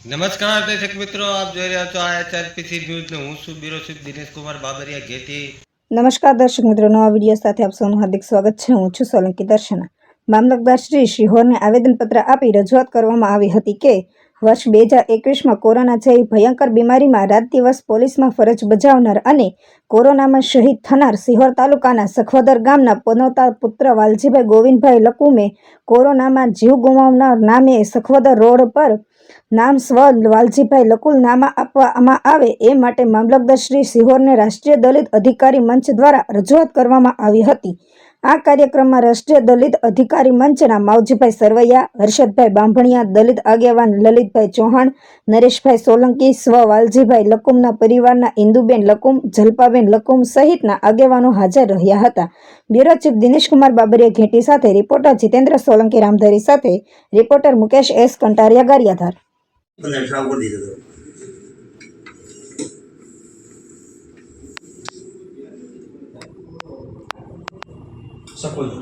નમસ્કાર દર્શક મિત્રો, આપ જોઈ રહ્યા છો HRPC ન્યૂઝ ને હું છું બ્યુરો ચીફ દિનેશ કુમાર બાબરિયા ઘેટી। નમસ્કાર દર્શક મિત્રો, નવા વિડીયો સાથે આપ સૌનું હાર્દિક સ્વાગત છે। હું છું સોલંકી દર્શના। મામલતદાર શ્રી શિહોરને આવેદનપત્ર આપી રજૂઆત કરવામાં આવી હતી કે વર્ષ 2021માં કોરોના જેવી ભયંકર બીમારીમાં રાત દિવસ પોલીસમાં ફરજ બજાવનાર અને કોરોનામાં શહીદ થનાર શિહોર તાલુકાના સખવદર ગામના પનોતા પુત્ર વાલજીભાઈ ગોવિંદભાઈ લકુમે કોરોનામાં જીવ ગુમાવનાર નામે સખવદર રોડ પર નામ સ્વ વાલજીભાઈ લકુલનામા આપવામાં આવે એ માટે મામલતદાર શ્રી શિહોરને રાષ્ટ્રીય દલિત અધિકારી મંચ દ્વારા રજૂઆત કરવામાં આવી હતી। આ કાર્યક્રમમાં રાષ્ટ્રીય દલિત અધિકારી મંચના માવજીભાઈ સરવૈયા, હર્ષદભાઈ બાંભણિયા, દલિત આગેવાન લલિતભાઈ ચૌહાણ, નરેશભાઈ સોલંકી, સ્વ વાલજીભાઈ લકુમના પરિવારના ઇન્દુબેન લકુમ, જલપાબેન લકુમ સહિતના આગેવાનો હાજર રહ્યા હતા। બ્યુરો ચીફ દિનેશ કુમાર બાબરિયા ઘેટી સાથે રિપોર્ટર જીતેન્દ્ર સોલંકી રામધરી સાથે રિપોર્ટર મુકેશ એસ કંટારિયા ગારિયાધાર। સખોદર